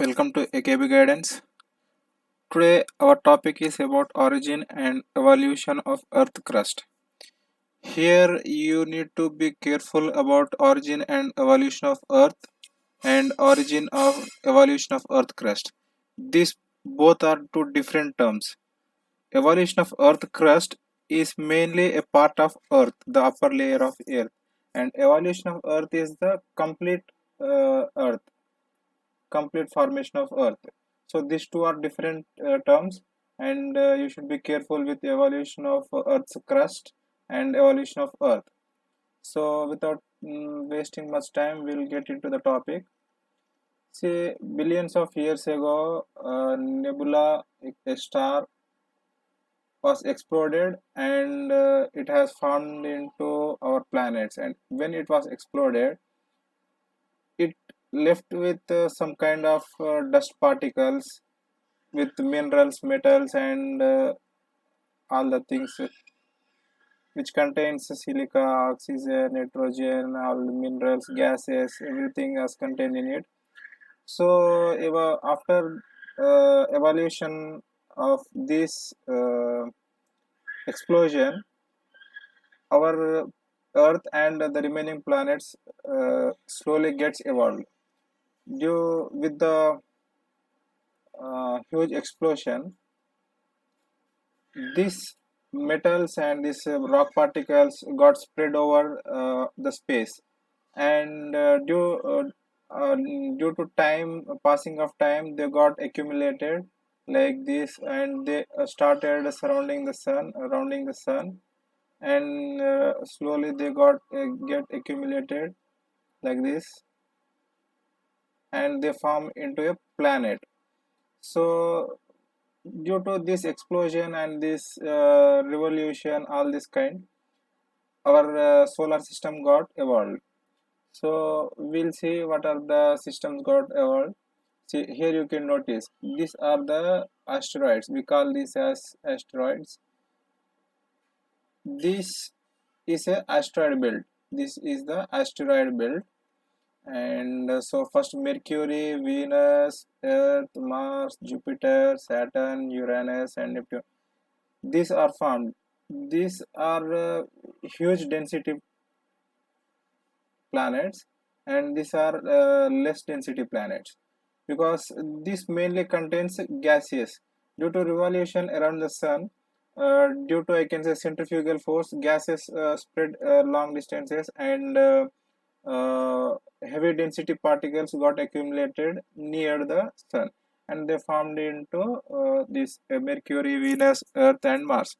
Welcome to AKB Guidance. Today our topic is about origin and evolution of Earth crust. Here you need to be careful about origin and evolution of Earth and origin of evolution of Earth crust. These both are two different terms. Evolution of Earth crust is mainly a part of Earth, the upper layer of Earth, and evolution of Earth is the Earth, complete formation of Earth. So these two are different terms, and you should be careful with evolution of Earth's crust and evolution of Earth. So without wasting much time, we'll get into the topic. See, billions of years ago, a nebula, a star, was exploded, and it has formed into our planets. And when it was exploded, it left with some kind of dust particles with minerals, metals, and all the things which contains silica, oxygen, nitrogen, all the minerals, gases, everything is contained in it. So after evolution of this explosion, our Earth and the remaining planets slowly gets evolved. Due with the huge explosion, these metals and these rock particles got spread over the space, and due to time passing of time, they got accumulated like this, and they started surrounding the sun, and slowly they got get accumulated like this, and they form into a planet. So due to this explosion and this revolution, all this kind, our solar system got evolved. So we'll see what are the systems got evolved. See, here you can notice these are the asteroids. We call these as asteroids. This is a asteroid belt. This is the asteroid belt. And so first Mercury, Venus, Earth, Mars, Jupiter, Saturn, Uranus, and Neptune. These are formed. These are huge density planets, and these are less density planets, because this mainly contains gases. Due to revolution around the sun, due to, I can say, centrifugal force, gases spread long distances, and heavy density particles got accumulated near the sun, and they formed into this Mercury, Venus, Earth, and Mars.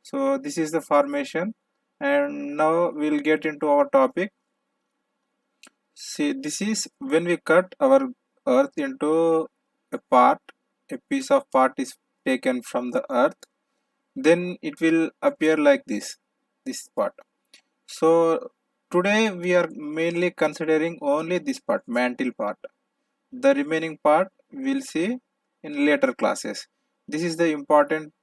So this is the formation, and now we'll get into our topic. See, this is when we cut our Earth into a part, a piece of part is taken from the Earth, then it will appear like this part. So today we are mainly considering only this part, mantle part. The remaining part we'll see in later classes. This is the important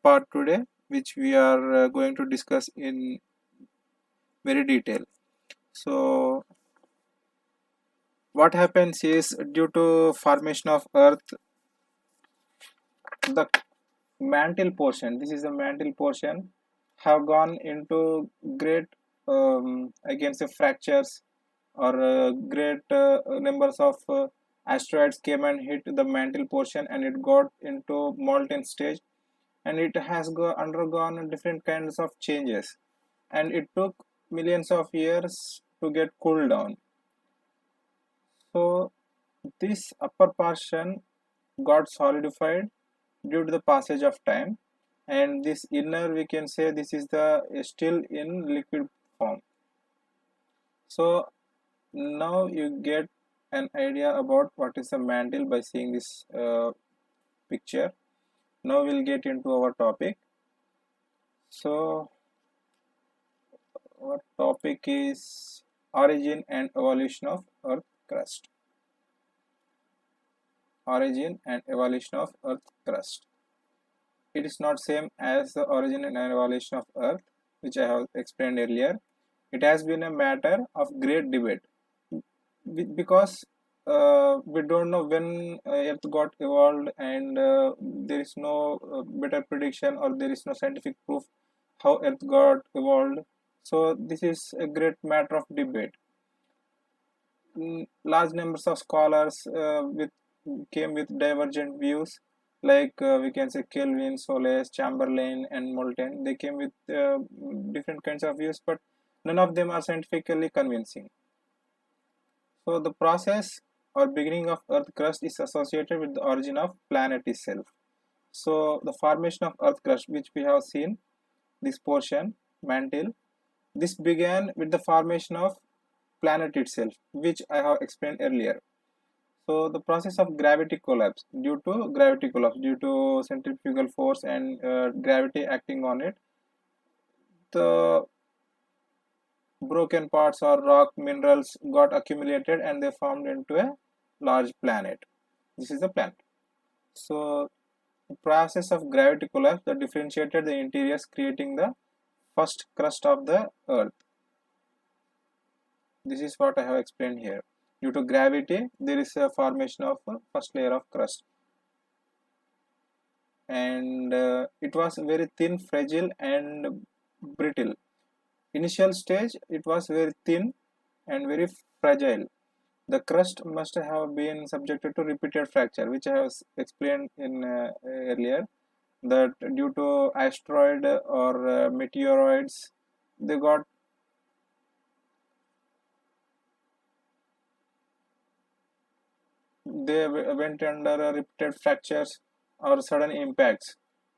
part today, which we are going to discuss in very detail. So what happens is, due to formation of Earth, the mantle portion, this is the mantle portion, have gone into great I can say fractures, or great numbers of asteroids came and hit the mantle portion, and it got into molten stage, and it has undergone different kinds of changes, and it took millions of years to get cooled down. So this upper portion got solidified due to the passage of time, and this inner, we can say, this is the still in liquid form. So now you get an idea about what is the mantle by seeing this picture. Now we'll get into our topic. So our topic is origin and evolution of Earth crust. Origin and evolution of Earth crust. It is not same as the origin and evolution of Earth, which I have explained earlier. It has been a matter of great debate, because we don't know when Earth got evolved, and there is no better prediction, or there is no scientific proof how Earth got evolved. So this is a great matter of debate. Large numbers of scholars with came with divergent views, like we can say Kelvin, Soles, Chamberlain, and Moulton. They came with different kinds of views, but none of them are scientifically convincing. So the process or beginning of Earth crust is associated with the origin of planet itself. So the formation of Earth crust, which we have seen, this portion, mantle, this began with the formation of planet itself, which I have explained earlier. So the process of gravity collapse, due to centrifugal force and gravity acting on it, the broken parts or rock minerals got accumulated and they formed into a large planet. This is the planet. So the process of gravity collapse that differentiated the interiors, creating the first crust of the earth. This is what I have explained here. Due to gravity, there is a formation of a first layer of crust, and it was very thin, fragile, and brittle. Initial stage, it was very thin and very fragile. The crust must have been subjected to repeated fracture, which I have explained in earlier. That due to asteroid or meteoroids, they got they went under repeated fractures or sudden impacts,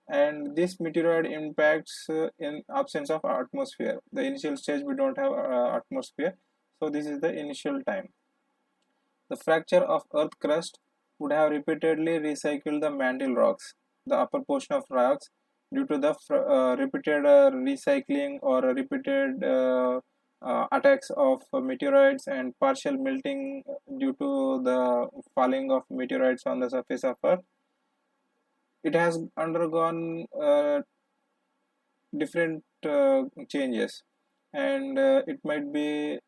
and this meteoroid impacts in absence of atmosphere. The initial stage, we don't have atmosphere, so this is the initial time. The fracture of earth crust would have repeatedly recycled the mantle rocks, the upper portion of rocks. Due to the repeated recycling or repeated attacks of meteoroids and partial melting due to the falling of meteoroids on the surface of Earth, it has undergone different changes, and it might be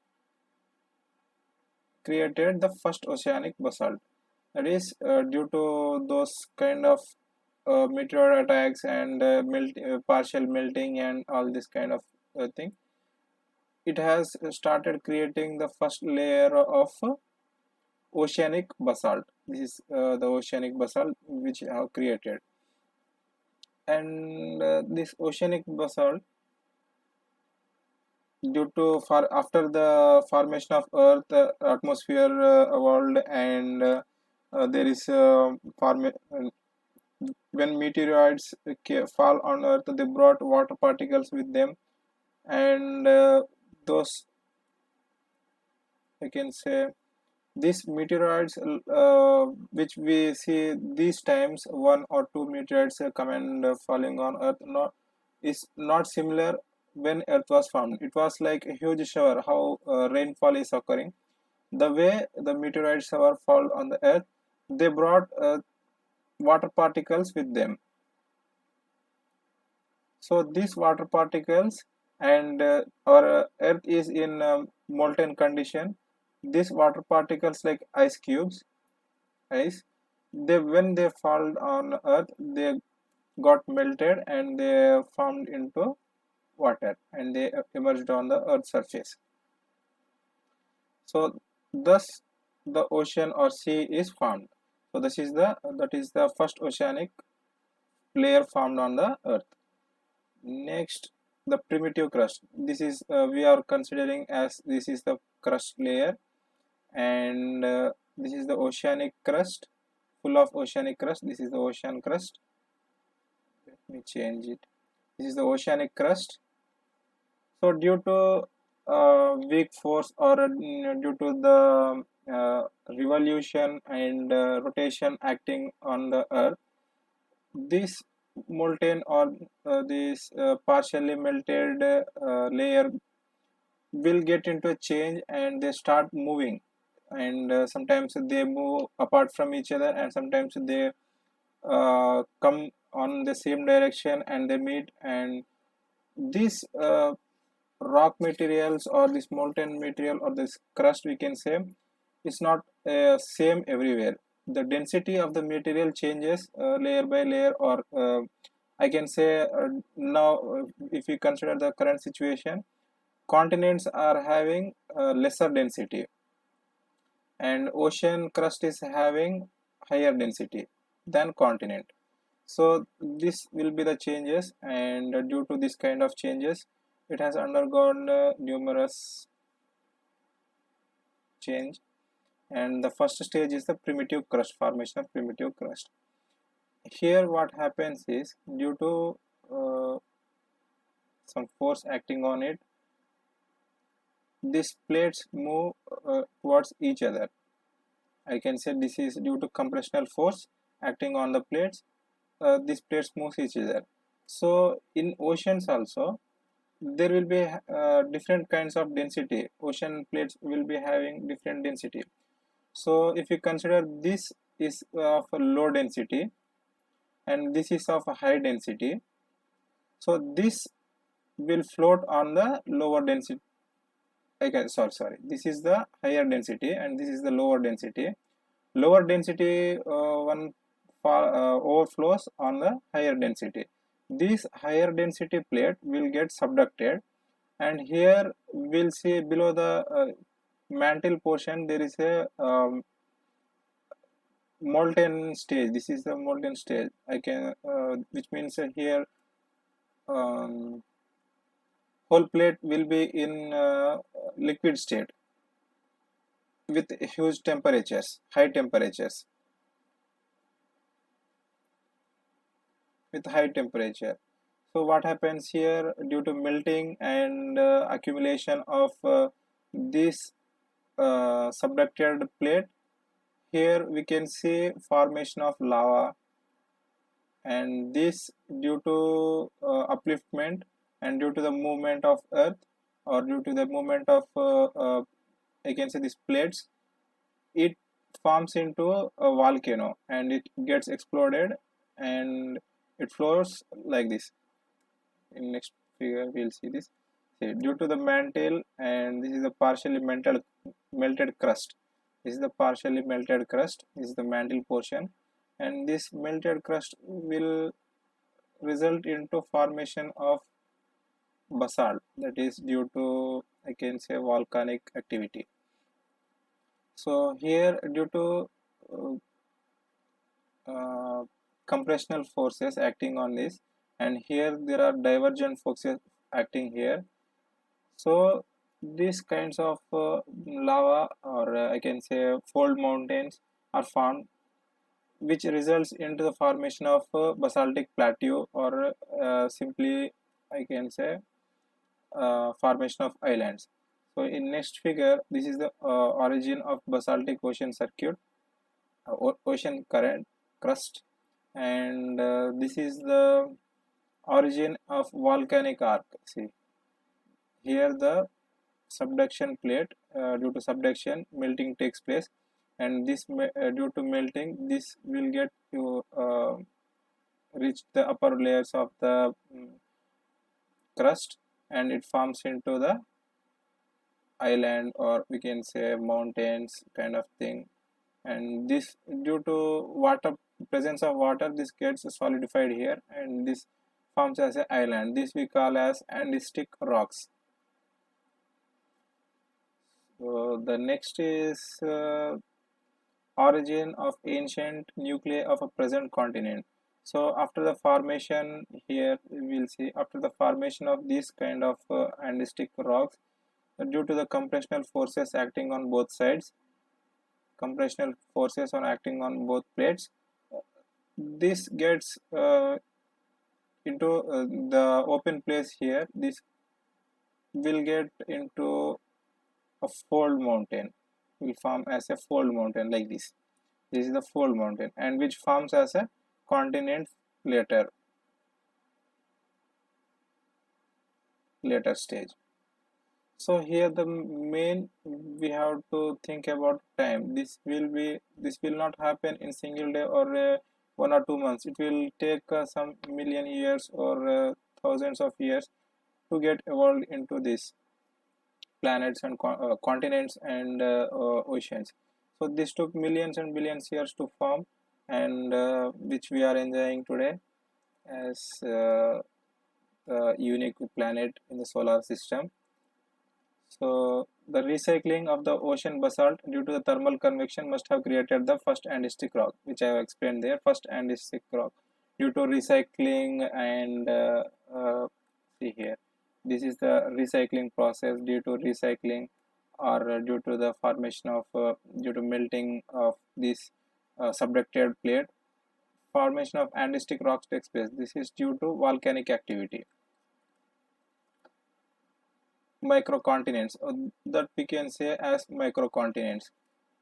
created the first oceanic basalt. That is due to those kind of meteor attacks and partial melting and all this kind of thing. It has started creating the first layer of oceanic basalt. This is the oceanic basalt which I have created, and this oceanic basalt, due to far after the formation of earth, atmosphere evolved, and there is when meteoroids fall on earth, they brought water particles with them, and those, I can say, these meteoroids which we see these times, one or two meteoroids come and falling on earth, not is not similar when earth was formed. It was like a huge shower, how rainfall is occurring. The way the meteoroid shower fall on the earth, they brought water particles with them. So these water particles, and our earth is in molten condition. These water particles, like ice cubes, ice, they when they fall on earth, they got melted and they formed into water, and they emerged on the earth's surface. So thus the ocean or sea is formed. So this is the first oceanic layer formed on the earth. Next, the primitive crust. This is we are considering as this is the crust layer, and this is the oceanic crust, full of oceanic crust. This is the ocean crust. Let me change it. This is the oceanic crust. So due to weak force, or due to the revolution and rotation acting on the earth, this molten or this partially melted layer will get into a change, and they start moving, and sometimes they move apart from each other, and sometimes they come on the same direction and they meet, and these rock materials or this molten material or this crust, we can say, is not same everywhere. The density of the material changes layer by layer, or I can say now, if we consider the current situation, continents are having lesser density, and ocean crust is having higher density than continent. So this will be the changes, and due to this kind of changes, it has undergone numerous change. And the first stage is the primitive crust, formation of primitive crust. Here what happens is, due to some force acting on it, these plates move towards each other. I can say this is due to compressional force acting on the plates. These plates move each other. So in oceans also, there will be different kinds of density. Ocean plates will be having different density. So if you consider, this is of a low density and this is of a high density, so this will float on the lower density. Okay, sorry, this is the higher density and this is the lower density. Lower density one overflows on the higher density. This higher density plate will get subducted, and here we'll see below the mantle portion there is a molten stage. This is the molten stage. I can which means here um, whole plate will be in liquid state with huge temperatures, high temperatures, with high temperature. So what happens here, due to melting and accumulation of this subducted plate, here we can see formation of lava, and this due to upliftment and due to the movement of earth, or due to the movement of I can say these plates, it forms into a volcano and it gets exploded and it flows like this. In next figure we'll see this. See, due to the mantle, and this is the partially melted crust. This is the partially melted crust. This is the mantle portion, and this melted crust will result into formation of basalt, that is due to, I can say, volcanic activity. So here, due to compressional forces acting on this, and here there are divergent forces acting here. So these kinds of lava, or I can say fold mountains, are formed, which results into the formation of basaltic plateau, or simply I can say formation of islands. So in next figure, this is the origin of basaltic ocean circuit, ocean current crust, and this is the origin of volcanic arc. See, here the subduction plate, due to subduction melting takes place, and this due to melting, this will get to reach the upper layers of the crust, and it forms into the island, or we can say mountains kind of thing. And this, due to water, presence of water, this gets solidified here and this forms as an island. This we call as andesite rocks. So the next is origin of ancient nuclei of a present continent. So after the formation, here we will see, after the formation of this kind of andesite rocks, due to the compressional forces acting on both sides, compressional forces on acting on both plates, this gets into the open place here. This will get into a fold mountain, will form as a fold mountain like this. This is the fold mountain, and which forms as a continent later stage. So here the main, we have to think about time. This will not happen in single day or 1 or 2 months. It will take some million years or thousands of years to get evolved into these planets and continents and oceans. So this took millions and billions years to form, and which we are enjoying today as a unique planet in the solar system. So the recycling of the ocean basalt due to the thermal convection must have created the first andesite rock, which I have explained there. First andesite rock due to recycling and see here, this is the recycling process due to recycling or due to the formation of due to melting of this subducted plate. Formation of andesite rocks takes place. This is due to volcanic activity. Microcontinents that we can say as microcontinents.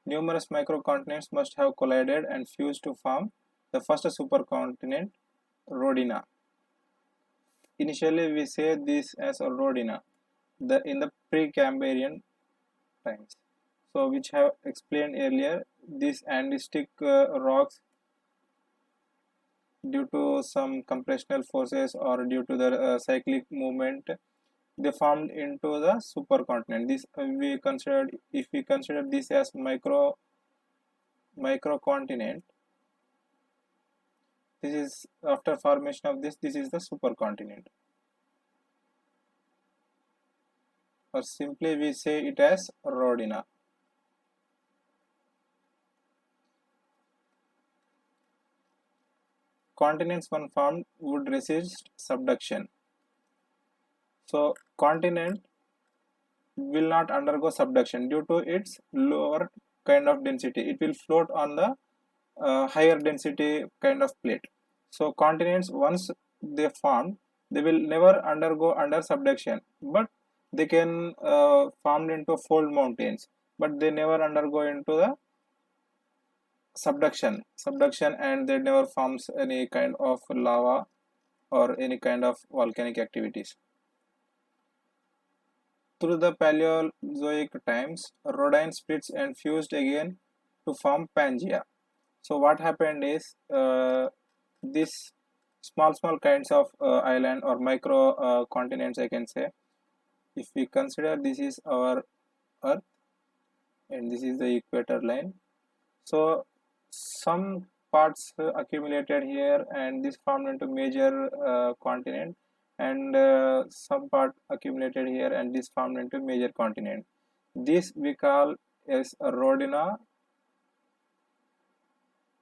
Numerous microcontinents must have collided and fused to form the first supercontinent, Rhodina. Initially, we say this as a Rhodina in the pre-Cambrian times. So, which have explained earlier, these andesite rocks, due to some compressional forces or due to the cyclic movement, they formed into the supercontinent. This we considered, if we consider this as microcontinent, this is after formation of this is the supercontinent, or simply we say it as Rhodina. Continents when formed would resist subduction. So continent will not undergo subduction due to its lower kind of density. It will float on the higher density kind of plate. So continents, once they form, they will never undergo under subduction, but they can form into fold mountains, but they never undergo into the subduction, and they never forms any kind of lava or any kind of volcanic activities. Through the Paleozoic times, Rhodine splits and fused again to form Pangaea. So what happened is this small kinds of island or micro continents, I can say. If we consider this is our Earth and this is the equator line, so some parts accumulated here and this formed into major continent, and some part accumulated here and this formed into major continent. This we call as a Rhodina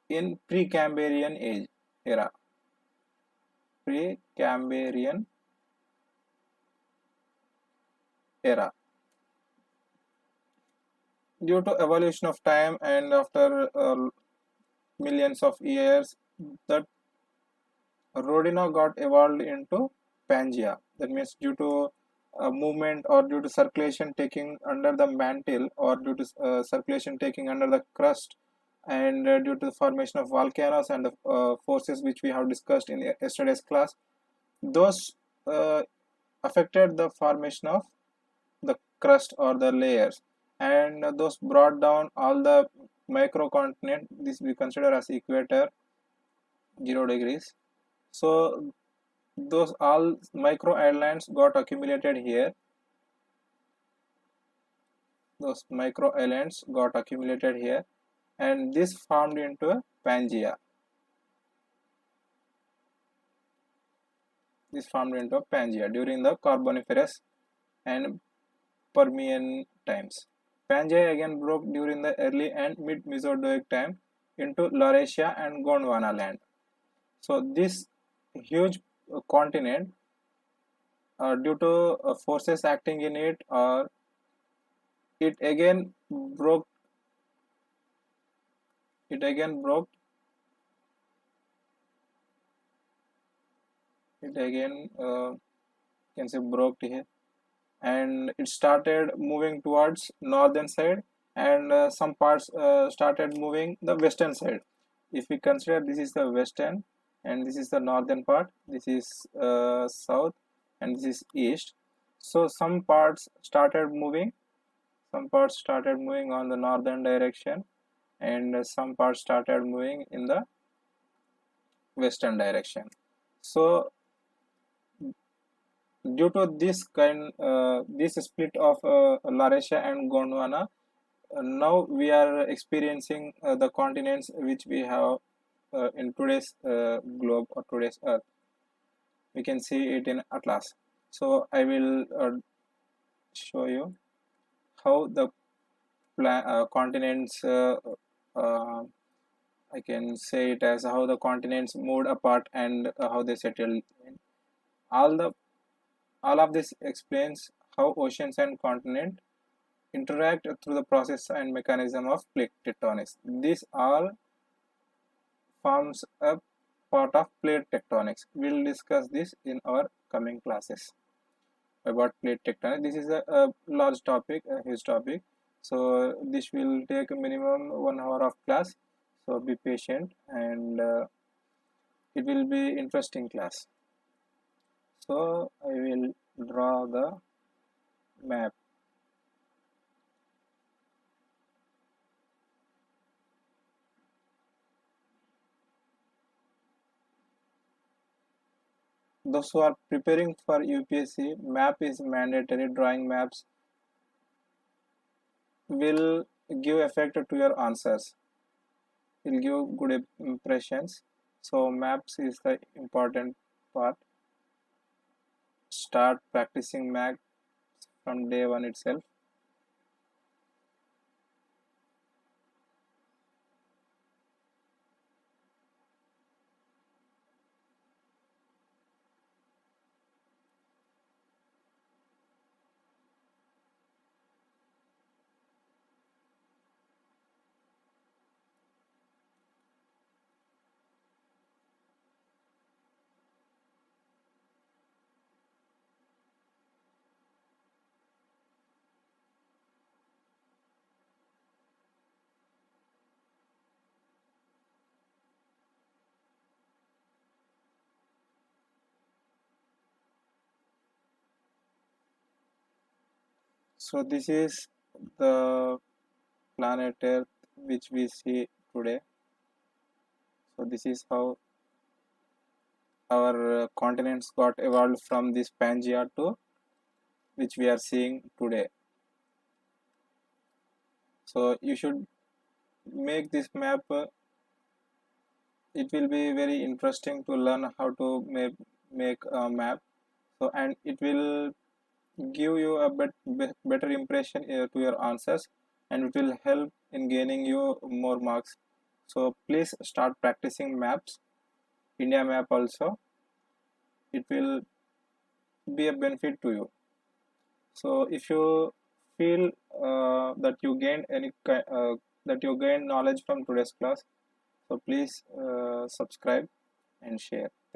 in pre-Cambrian age era. Pre-Cambrian era. Due to evolution of time and after millions of years, that Rhodina got evolved into Pangaea. That means due to movement or due to circulation taking under the mantle or due to circulation taking under the crust, and due to the formation of volcanoes and the forces which we have discussed in yesterday's class, those affected the formation of the crust or the layers, and those brought down all the microcontinent. This we consider as equator 0 degrees. So those all micro islands got accumulated here. Those micro islands got accumulated here, and this formed into a Pangaea. This formed into a Pangaea during the Carboniferous and Permian times. Pangaea again broke during the early and mid Mesozoic time into Laurasia and Gondwana land. So this huge continent, due to forces acting in it, it again broke. It again broke. It again can say broke here, and it started moving towards northern side, and some parts started moving the western side. If we consider this is the western and this is the northern part, this is south and this is east. So some parts started moving on the northern direction, and some parts started moving in the western direction. So due to this split of Laurasia and Gondwana, now we are experiencing the continents which we have in today's globe or today's earth. We can see it in atlas. So I will show you how the continents uh, I can say it as how the continents moved apart and how they settled. All the all of this explains how oceans and continent interact through the process and mechanism of plate tectonics. This all forms a part of plate tectonics. We'll discuss this in our coming classes about plate tectonics. This is a large topic, a huge topic. So this will take a minimum 1 hour of class. So be patient and it will be interesting class. So I will draw the map. Those who are preparing for UPSC, map is mandatory. Drawing maps will give effect to your answers. Will give good impressions. So maps is the important part. Start practicing maps from day one itself. So this is the planet Earth which we see today. So this is how our continents got evolved from this Pangea to which we are seeing today. So you should make this map. It will be very interesting to learn how to make a map. So and it will give you a better impression to your answers and it will help in gaining you more marks. So please start practicing maps. India map also. It will be a benefit to you. So if you feel that you gained that you gained knowledge from today's class, so please subscribe and share.